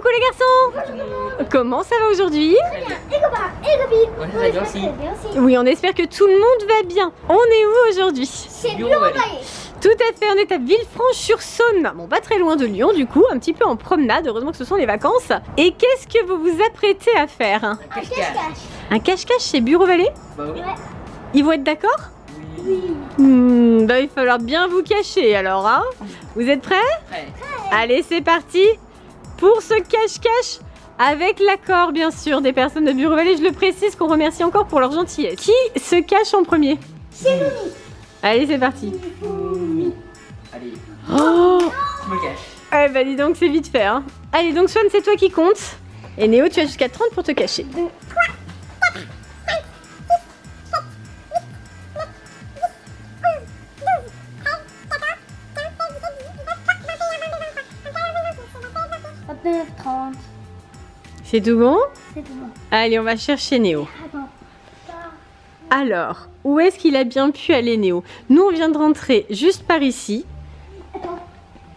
Coucou les garçons. Comment ça va aujourd'hui? Ouais, ça va bien aussi. Oui, on espère que tout le monde va bien. On est où aujourd'hui? C'est Bureau-Vallée. Tout à fait, on est à Villefranche-sur-Saône. Bon, pas très loin de Lyon du coup, un petit peu en promenade, heureusement que ce sont les vacances. Et qu'est-ce que vous vous apprêtez à faire? Un cache-cache. Un cache-cache chez Bureau-Vallée? Bah oui. Ouais. Ils vont être d'accord? Oui. Il va falloir bien vous cacher alors, hein? Vous êtes prêts? Ouais. Allez, c'est parti pour ce cache-cache avec l'accord bien sûr des personnes de Bureau-Vallée. Je le précise qu'on remercie encore pour leur gentillesse. Qui se cache en premier? C'est Mimi. Allez, c'est parti. Oui. Allez, Oh, je me cache. eh bah dis donc, c'est vite fait, hein. Allez, donc Swan, c'est toi qui compte. Et Néo, tu as jusqu'à 30 pour te cacher. C'est tout bon? C'est tout bon. Allez, on va chercher Néo. Attends. Alors, où est-ce qu'il a bien pu aller, Néo? Nous, on vient de rentrer juste par ici. Attends.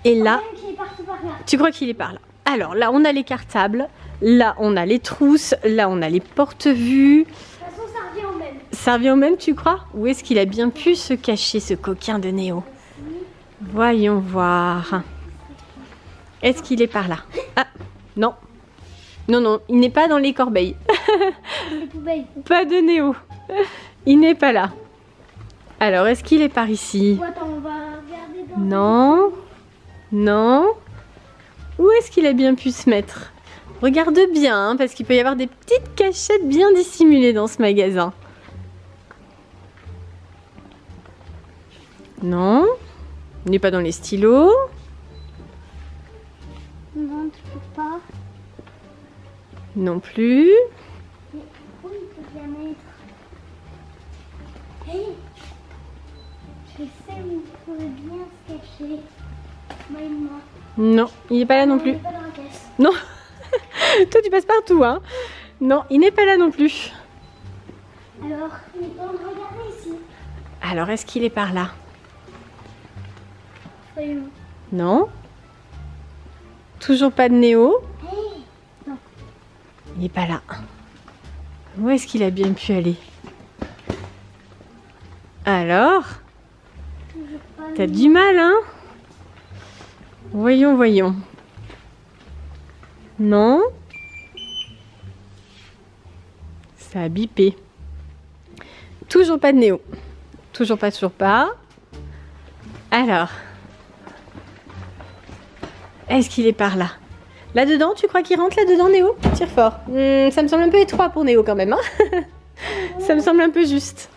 Et là, Même qu'il est parti par là. tu crois qu'il est par là? Alors, là, on a les cartables. Là, on a les trousses. Là, on a les porte-vues. De toute façon, ça revient au même. Ça revient au même, tu crois? Où est-ce qu'il a bien pu se cacher, ce coquin de Néo? Voyons voir. Est-ce qu'il est par là? Ah, non. Non, non, il n'est pas dans les corbeilles. Les poubelles. Pas de Néo. Il n'est pas là. Alors, est-ce qu'il est par ici? Bon, attends, on va regarder dans... Non. Non. Où est-ce qu'il a bien pu se mettre? Regarde bien, hein, parce qu'il peut y avoir des petites cachettes bien dissimulées dans ce magasin. Non. Il n'est pas dans les stylos. Non, tu peux pas. Non plus. Mais où il peut bien mettre? Hey, je sais où il pourrait bien se cacher. Moi et moi. Non, il n'est pas là non On plus. est pas dans la caisse. Non. Toi, tu passes partout, hein. Non, il n'est pas là non plus. Alors, il est temps de regarder ici. Alors, est-ce qu'il est par là? Voyons. Non. Toujours pas de Néo. Hey, Il n'est pas là. Où est-ce qu'il a bien pu aller? Alors, toujours pas. t'as du mal, hein? Voyons, voyons. Non. Ça a bipé. Toujours pas de Néo. Toujours pas, toujours pas. Alors, est-ce qu'il est par là? Là-dedans, tu crois qu'il rentre là-dedans, Néo? Tire fort. Ça me semble un peu étroit pour Néo quand même, hein? Ça me semble un peu juste.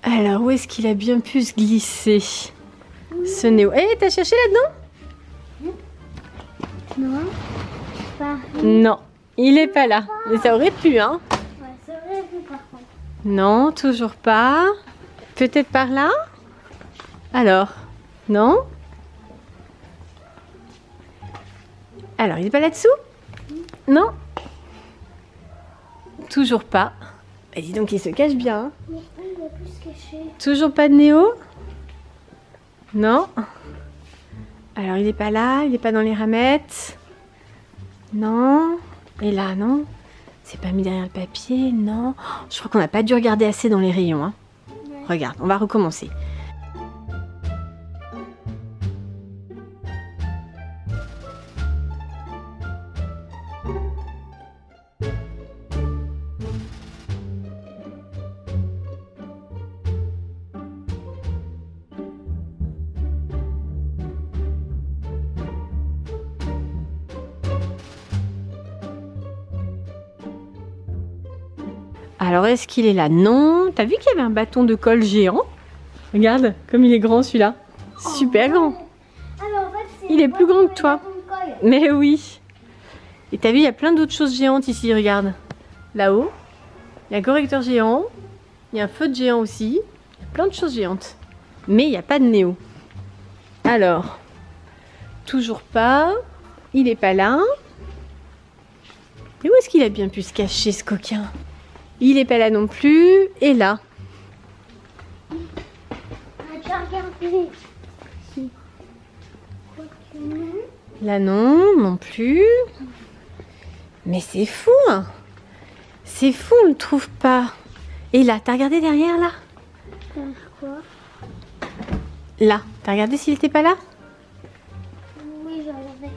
Alors, où est-ce qu'il a bien pu se glisser, ce Néo? Eh, t'as cherché là-dedans? Non. Pas. Non, il est pas là. Mais ça aurait pu, hein? Ouais, ça aurait pu par contre. Non, toujours pas. Peut-être par là? Alors, non? Alors, il est pas là-dessous? Non? Toujours pas. Et dis donc, il se cache bien, hein? Mais où il a pu se cacher? Toujours pas de Néo? Non? Alors, il est pas là, il est pas dans les ramettes? Non? Et là, non? C'est pas mis derrière le papier? Non? Je crois qu'on n'a pas dû regarder assez dans les rayons, hein? Ouais. Regarde, on va recommencer. Alors, est-ce qu'il est là? Non. T'as vu qu'il y avait un bâton de colle géant? Regarde, comme il est grand celui-là. Super grand. Alors, en fait, c'est Il est une plus boîte grand pour que les toi. bâtons de colle. Mais oui. Et t'as vu, il y a plein d'autres choses géantes ici, regarde. Là-haut, il y a un correcteur géant. Il y a un feu de géant aussi. Il y a plein de choses géantes. Mais il n'y a pas de Néo. Alors, toujours pas. Il n'est pas là. Et où est-ce qu'il a bien pu se cacher, ce coquin? Il n'est pas là non plus. Et là? Ah, tu as regardé. Si. Quoique non. Là non, non plus. Mais c'est fou, hein. C'est fou, on le trouve pas. Et là, t'as regardé derrière là? Quoi? Là, t'as regardé s'il était pas là? Oui, je regardais.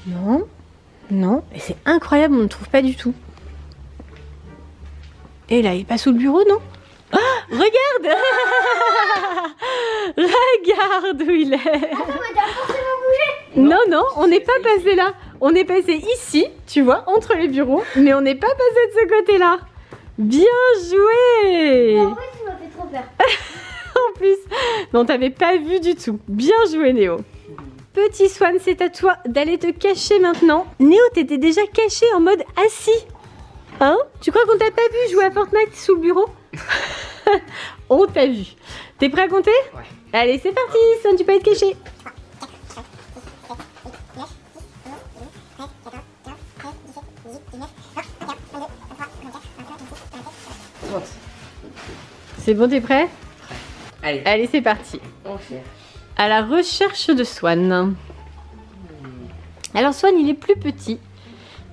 Non, non. Et c'est incroyable, on ne le trouve pas du tout. Et là, il est pas sous le bureau, non? Ah, regarde. Regarde où il est. Attends, mais t'as forcément bougé. Non, non, on n'est pas passé là. On est passé ici, tu vois, entre les bureaux. Mais on n'est pas passé de ce côté-là. Bien joué. En fait, tu m'as fait trop peur. En plus, non, t'avais pas vu du tout. Bien joué, Néo. Petit Swan, c'est à toi d'aller te cacher maintenant. Néo, t'étais déjà caché en mode assis. Hein? Tu crois qu'on t'a pas vu jouer à Fortnite sous le bureau? On t'a vu. T'es prêt à compter? Ouais. Allez, c'est parti, Swan, tu peux être caché. C'est bon, t'es prêt? Allez. Allez, c'est parti. On cherche. À la recherche de Swan. Alors Swan, il est plus petit.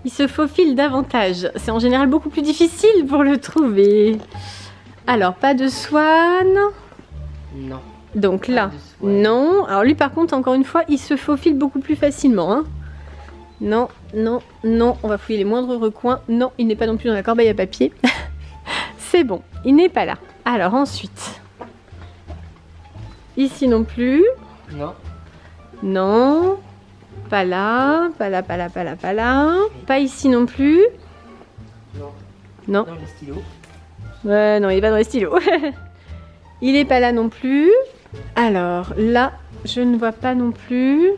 Il se faufile davantage. C'est en général beaucoup plus difficile pour le trouver. Alors, pas de Swan. Non. Donc là, Pas de Swan. non. Alors lui, par contre, encore une fois, il se faufile beaucoup plus facilement. Hein. Non, non, non. On va fouiller les moindres recoins. Non, il n'est pas non plus dans la corbeille à papier. C'est bon, il n'est pas là. Alors ensuite, ici non plus. Non. Non. Pas là, pas là, pas là, pas là, pas là. Pas ici non plus. Non. Non. Dans le stylo. Ouais, non, il est pas dans les stylos. Il est pas là non plus. Alors là, je ne vois pas non plus.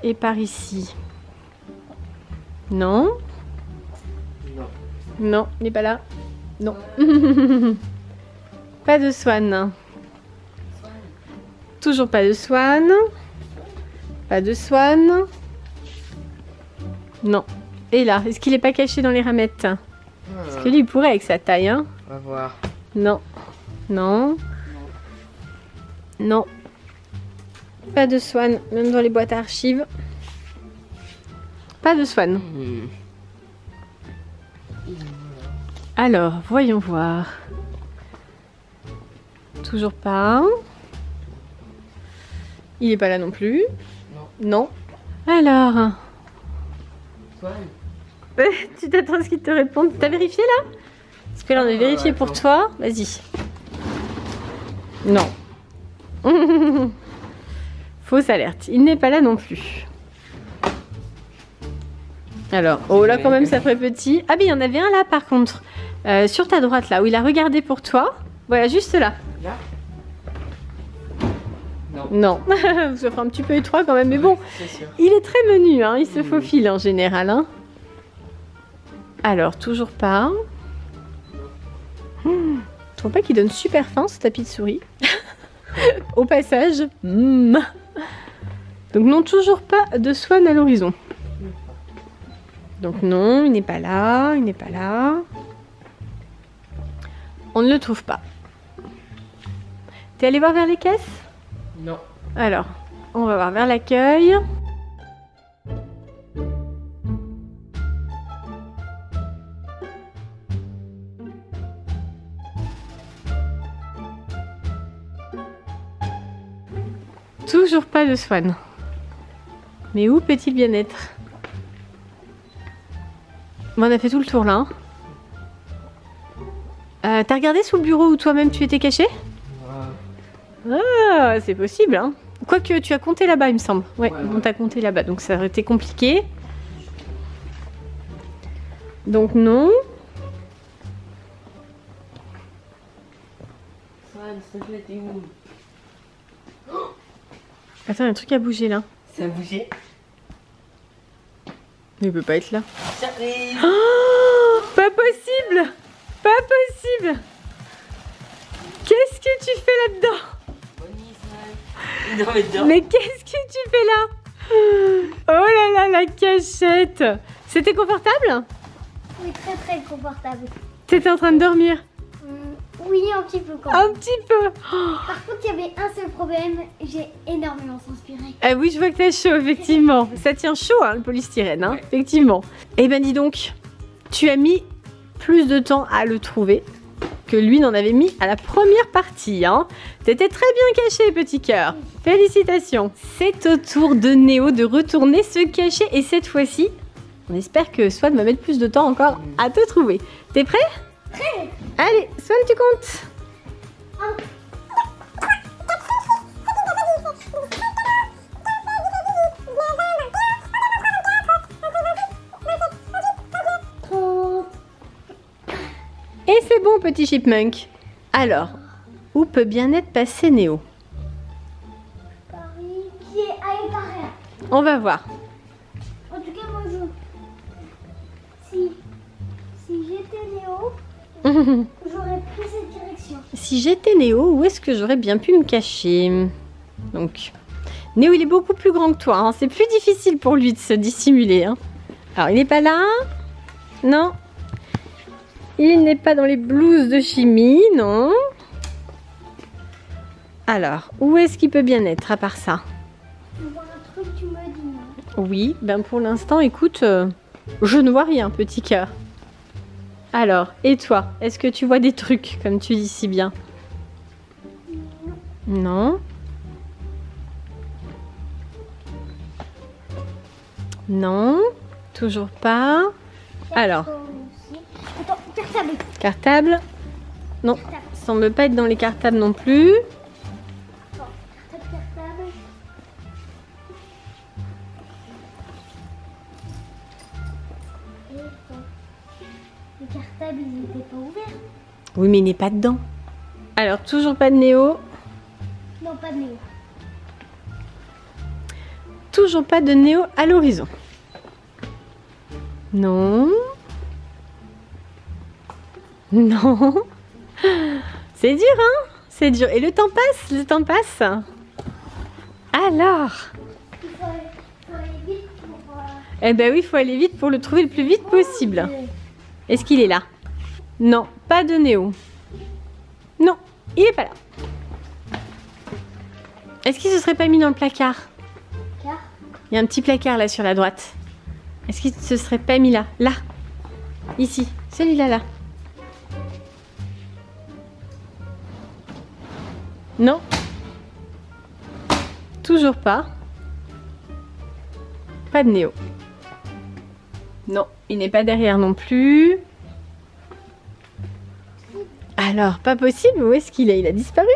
Et par ici. Non. Non. Non, il n'est pas là. Non. Pas de Swan. Toujours pas de Swan. Pas de Swan. Non. Et là, est-ce qu'il n'est pas caché dans les ramettes? Parce que lui, il pourrait avec sa taille, hein. On va voir. Non. Non. Non. Pas de Swan, même dans les boîtes à archives. Pas de Swan. Alors, voyons voir. Toujours pas. Il est pas là non plus. Non. Non. Alors, Swan. tu t'attends à ce qu'il te réponde. T'as vérifié là? Parce que là, on a vérifié pour attends. toi. Vas-y. Non. Fausse alerte. Il n'est pas là non plus. Alors, oh là quand même ça ferait petit. Ah mais il y en avait un là par contre. Sur ta droite là, où il a regardé pour toi. Voilà, juste là. Là. Non. Non, ça fera un petit peu étroit quand même, mais bon. C'est sûr. Il est très menu, hein. Il se faufile en général. Hein. Alors, toujours pas. Tu trouves pas qu'il donne super faim ce tapis de souris? Au passage. Donc non, toujours pas de Swan à l'horizon. Donc non, il n'est pas là, il n'est pas là. On ne le trouve pas. T'es allé voir vers les caisses? Non. Alors, on va voir vers l'accueil. Toujours pas de Swan. Mais où peut-il bien être? Bon, on a fait tout le tour là. Hein. T'as regardé sous le bureau où toi-même tu étais caché? Ah, c'est possible. Hein. Quoique tu as compté là-bas, il me semble. Ouais, on t'a compté là-bas, donc ça aurait été compliqué. Donc non. Swan, s'il te plaît, t'es où? Attends, il y a un truc à bouger là. Ça a bougé. Mais il peut pas être là. J'arrive. Oh, pas possible! Pas possible! Qu'est-ce que tu fais là-dedans? Non, mais non. Mais qu'est-ce que tu fais là? Oh là là, la cachette! C'était confortable? Oui, très très confortable. T'étais en train de dormir? Oui, un petit peu quand même. Un petit peu. Par contre, il y avait un seul problème. J'ai énormément transpiré. Ah oui, je vois que t'as chaud, effectivement. Ça tient chaud, hein, le polystyrène, hein, Ouais. effectivement. Eh ben dis donc, tu as mis plus de temps à le trouver que lui n'en avait mis à la première partie. Hein. T'étais très bien caché, petit cœur. Félicitations. C'est au tour de Néo de retourner se cacher. Et cette fois-ci, on espère que Swan va mettre plus de temps encore à te trouver. T'es prêt? Prêt. Allez, Swan, tu comptes? Et c'est bon, petit chipmunk. Alors, où peut bien être passé Néo? Paris qui est à Paris. On va voir. En tout cas, moi, si j'étais Néo, j'aurais pris cette direction. Si j'étais Néo, où est-ce que j'aurais bien pu me cacher? Donc, Néo, il est beaucoup plus grand que toi. Hein. C'est plus difficile pour lui de se dissimuler. Hein. Alors, il n'est pas là? Non. Il n'est pas dans les blouses de chimie, non. Alors, où est-ce qu'il peut bien être à part ça? Tu vois un truc, tu me dis non. Oui, ben pour l'instant, écoute, je ne vois rien, petit cœur. Alors, et toi? Est-ce que tu vois des trucs, comme tu dis si bien? Non. Non, toujours pas. Alors, Attends, cartable. cartable? Non, Cartable. semble pas être dans les cartables non plus. Attends, cartable. Et attends. Les cartables, ils n'étaient pas ouverts. Oui, mais il n'est pas dedans. Alors, toujours pas de Néo. Non, pas de Néo. Toujours pas de Néo à l'horizon. Non. Non. C'est dur, hein? C'est dur. Et le temps passe, le temps passe. Alors. Il faut aller vite pour... Eh ben oui, il faut aller vite pour le trouver le plus vite possible. Est-ce qu'il est là? Non, pas de Néo. Non, il est pas là. Est-ce qu'il se serait pas mis dans le placard? Car Il y a un petit placard là sur la droite. Est-ce qu'il se serait pas mis là? Là. Ici. Celui-là, là. Non. Toujours pas. Pas de Néo. Non, il n'est pas derrière non plus. Alors, pas possible. Où est-ce qu'il est? Il a disparu?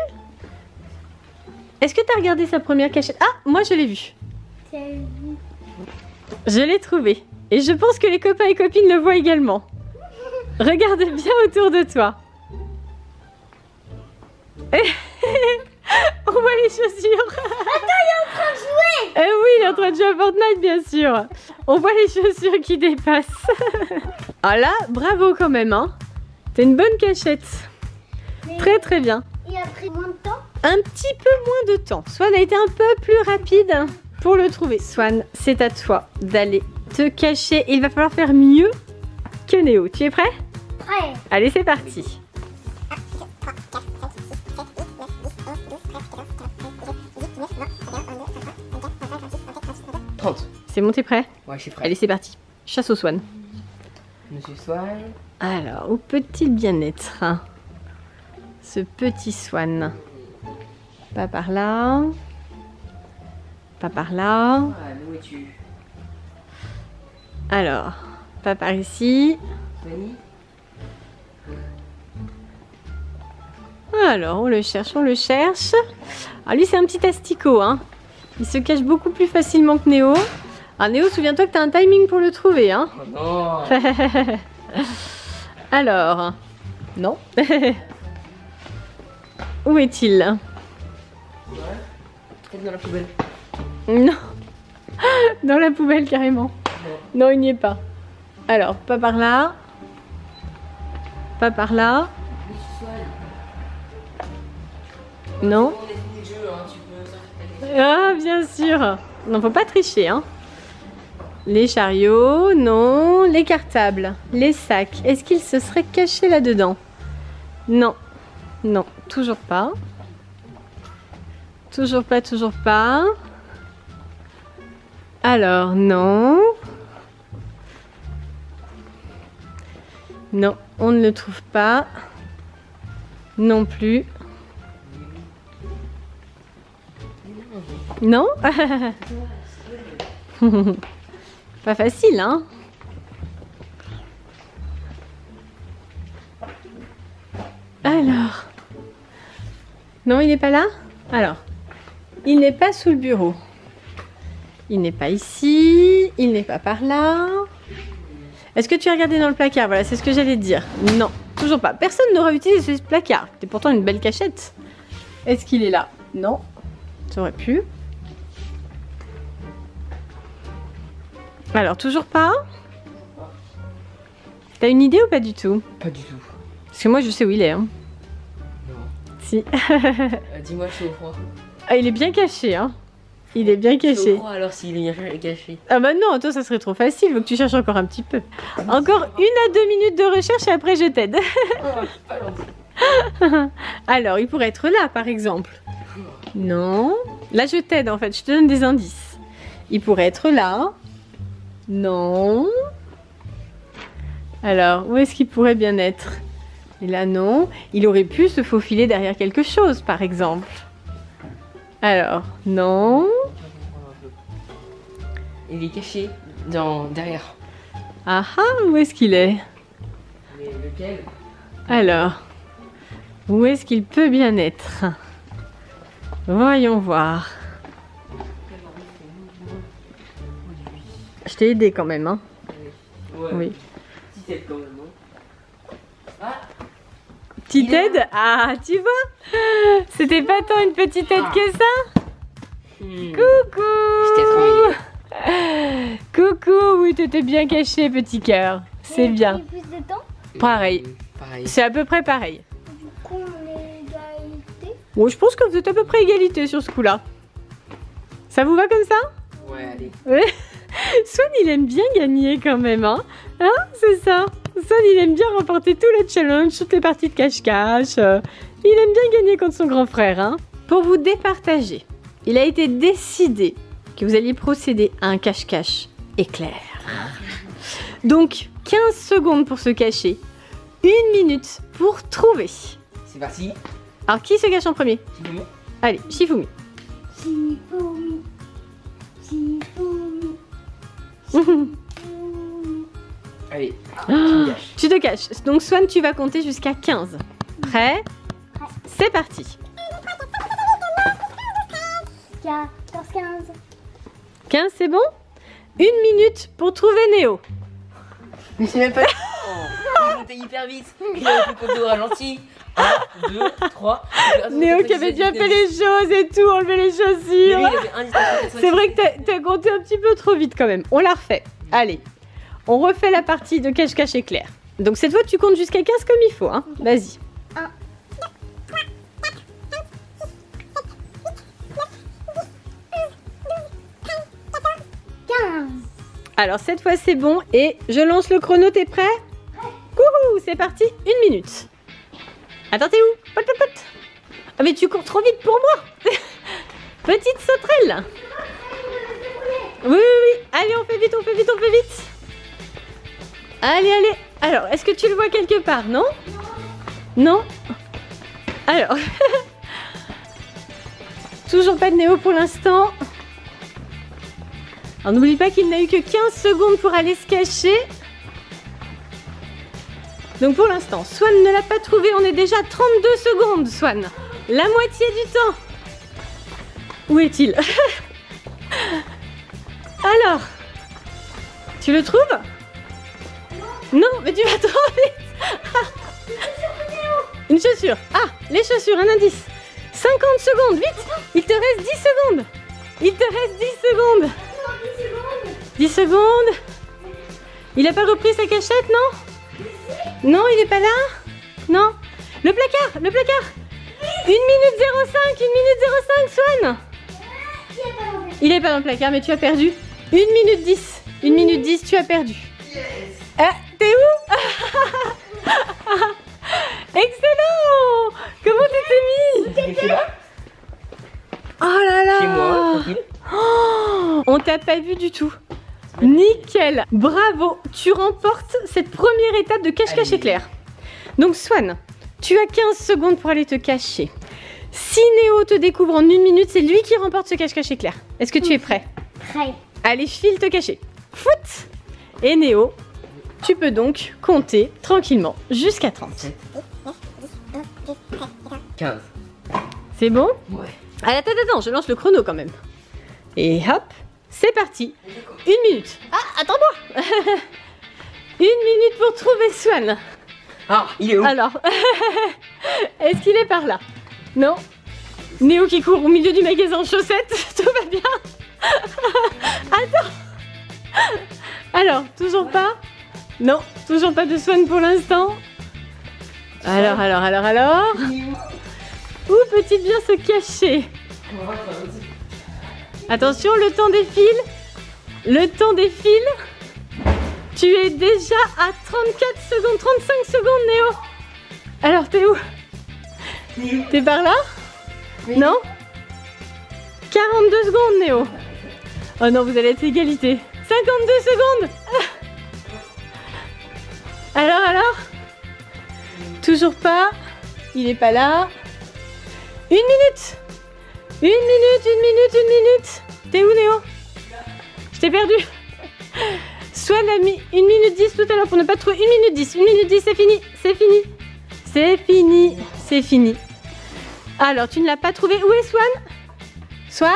Est-ce que tu as regardé sa première cachette? Ah, moi je l'ai vu. c'est vu. Je l'ai trouvé. Et je pense que les copains et copines le voient également. Regarde bien autour de toi. On voit les chaussures. Attends, il est en train de jouer. Eh oui, il est en train de jouer à Fortnite, bien sûr. On voit les chaussures qui dépassent. Ah là, bravo quand même, hein. T'as une bonne cachette. Mais Très très bien. il a pris moins de temps. Un petit peu moins de temps. Swan a été un peu plus rapide pour le trouver. Swan, c'est à toi d'aller te cacher. Il va falloir faire mieux que Néo. Tu es prêt? Prêt. Allez, c'est parti. C'est bon, t'es prêt? Ouais, je suis prêt. Allez, c'est parti. Chasse au Swan. Monsieur Swan. Alors, où peut-il bien être, ce petit Swan? Pas par là. Pas par là. Ah, où es-tu? Alors, pas par ici. Fanny? Alors, on le cherche, on le cherche. Alors lui, c'est un petit asticot, hein. Il se cache beaucoup plus facilement que Néo. Alors Néo, souviens-toi que tu as un timing pour le trouver, hein. Oh non. Alors, non. Où est-il? Ouais. Peut-être dans la poubelle. Non. Dans la poubelle, carrément. Non, il n'y est pas. Alors, pas par là. Pas par là. Monsieur Swan. Non. On est fini le jeu, hein. Tu peux sortir ta tête. Ah, bien sûr. Non, faut pas tricher, hein. Les chariots, non. Les cartables, les sacs. Est-ce qu'ils se seraient cachés là-dedans? Non. Non, toujours pas. Toujours pas, toujours pas. Alors, non. Non, on ne le trouve pas. Non plus. Non? Pas facile, hein? Alors. Non, il n'est pas là? Alors. Il n'est pas sous le bureau. Il n'est pas ici. Il n'est pas par là. Est-ce que tu as regardé dans le placard? Voilà, c'est ce que j'allais te dire. Non, toujours pas. Personne n'aura utilisé ce placard. C'est pourtant une belle cachette. Est-ce qu'il est là? Non. Ça aurait pu. Alors, toujours pas? T'as une idée ou pas du tout? Pas du tout. Parce que moi, je sais où il est. Hein. Non. Si. Dis-moi, je suis au froid. Ah, il est bien caché, hein. Il est bien Je suis caché. au froid alors s'il est caché. Ah bah non, toi, ça serait trop facile. Faut que tu cherches encore un petit peu. Encore 1 à 2 minutes de recherche et après, je t'aide. Pas gentil. Alors, il pourrait être là, par exemple. Non. Là, je t'aide, en fait. Je te donne des indices. Il pourrait être là. Non. Alors, où est-ce qu'il pourrait bien être? Et là, non. Il aurait pu se faufiler derrière quelque chose, par exemple. Alors, non. Il est caché derrière. Ah ah, où est-ce qu'il est? Mais lequel? Alors, où est-ce qu'il peut bien être? Voyons voir. Je t'ai aidé quand même, hein? Ouais. Oui. Petite aide quand même, non? Ah! Petite aide? Ah, tu vois? C'était pas tant une petite aide que ça? Coucou! Coucou, oui, t'étais bien caché, petit cœur. C'est bien. Plus de temps. Pareil. Pareil. C'est à peu près pareil. Du coup, on est égalité. Bon, je pense que vous êtes à peu près égalité sur ce coup-là. Ça vous va comme ça? Ouais, allez. Ouais. Swan, il aime bien gagner quand même, hein? Hein? C'est ça. Swan, il aime bien remporter tout le challenge, toutes les parties de cache-cache. Il aime bien gagner contre son grand frère, hein? Pour vous départager, il a été décidé que vous alliez procéder à un cache-cache éclair. Donc, 15 secondes pour se cacher, 1 minute pour trouver. C'est parti. Alors, qui se cache en premier? Shifumi. Allez, Shifumi. Shifumi. Shifumi. Shifumi. Allez. Tu te caches. Donc, Swan, tu vas compter jusqu'à 15. Prêt? C'est parti. 14, 15. 15, c'est bon? 1 minute pour trouver Néo. Mais c'est même pas. Oh, il comptait hyper vite. Il avait fait compter au ralenti. 1, 2, 3. Néo qui avait déjà fait les choses et tout, enlever les chaussures. C'est vrai que t'as compté un petit peu trop vite quand même. On la refait. Allez, on refait la partie de cache-cache éclair. Donc cette fois, tu comptes jusqu'à 15 comme il faut. Hein. Vas-y. 15. Alors cette fois, c'est bon. Et je lance le chrono, t'es prêt? Couhou, c'est parti, 1 minute. Attends, t'es où? Pot, pot, pot. Ah mais tu cours trop vite pour moi. Petite sauterelle. Oui, oui, oui. Allez, on fait vite, on fait vite, on fait vite. Allez, allez. Alors, est-ce que tu le vois quelque part? Non? Non? Alors. Toujours pas de Néo pour l'instant. Alors, n'oublie pas qu'il n'a eu que 15 secondes pour aller se cacher. Donc pour l'instant, Swan ne l'a pas trouvé. On est déjà à 32 secondes, Swan. La moitié du temps. Où est-il? Alors, tu le trouves? Non, mais tu vas trop vite. Une chaussure. Ah, les chaussures, un indice. 50 secondes, vite. Il te reste 10 secondes. Il te reste 10 secondes. 10 secondes. Il n'a pas repris sa cachette, non? Non, il n'est pas là? Non. Le placard, le placard. 1 minute 05, 1 minute 05, Swan. Il n'est pas dans le placard, mais tu as perdu. 1 minute 10. 1 minute 10, tu as perdu. T'es où? Excellent! Comment C'est là, Oh là là. chez moi, tranquille. Oh, on t'a pas vu du tout. Nickel. Bravo. Tu remportes cette première étape de cache-cache Allez. éclair. Donc Swan, tu as 15 secondes pour aller te cacher. Si Néo te découvre en 1 minute, c'est lui qui remporte ce cache-cache éclair. Est-ce que tu es prêt? Prêt. Allez, file te cacher. Foot. Et Néo, tu peux donc compter tranquillement jusqu'à 30. 15. C'est bon? Ouais. Allez, attends, je lance le chrono quand même. Et hop, c'est parti. 1 minute. Ah, attends-moi. 1 minute pour trouver Swan. Ah, il est où? Alors, est-ce qu'il est par là? Non. Néo qui court au milieu du magasin en chaussettes, tout va bien. Attends. Alors, toujours pas? Non, toujours pas de Swan pour l'instant. Alors. Où peut-il bien se cacher? Attention, le temps défile. Le temps défile. Tu es déjà à 34 secondes, 35 secondes, Néo. Alors, t'es où? T'es par là? Oui. Non? 42 secondes, Néo. Oh non, vous allez être égalité. 52 secondes. Alors? Toujours pas. Il est pas là. 1 minute. 1 minute. T'es où, Néo? Je t'ai perdu. Swan a mis 1 minute 10 tout à l'heure pour ne pas trouver. 1 minute 10. 1 minute 10, c'est fini. C'est fini. Alors, tu ne l'as pas trouvé. Où est Swan? Swan?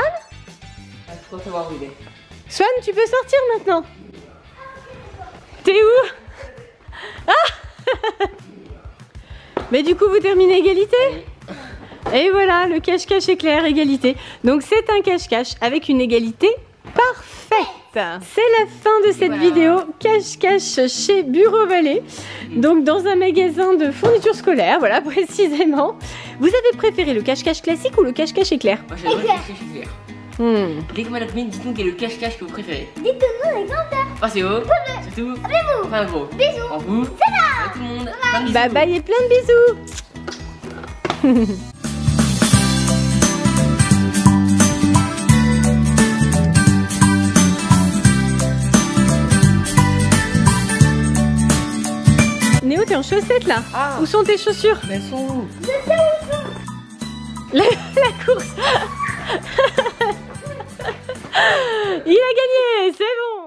Faut savoir où il est. Swan, tu peux sortir maintenant. T'es où? Ah. Mais du coup, vous terminez égalité? Et voilà, le cache-cache éclair, égalité. Donc c'est un cache-cache avec une égalité parfaite. C'est la fin de cette vidéo cache-cache chez Bureau Vallée. Donc dans un magasin de fournitures scolaires, voilà précisément. Vous avez préféré le cache-cache classique ou le cache-cache éclair? Moi j'adore le cache-cache éclair. Dès que ma copine, dites-nous quel est le cache-cache que vous préférez. Dites-nous les commentaires. Passez haut, surtout, Abonnez-vous. enfin gros. Bisous. En vous, à tout le monde. Plein de bisous. Bye bye et plein de bisous. Néo, t'es en chaussettes là. Ah. Où sont tes chaussures? Mais elles sont où? La course. Il a gagné, c'est bon.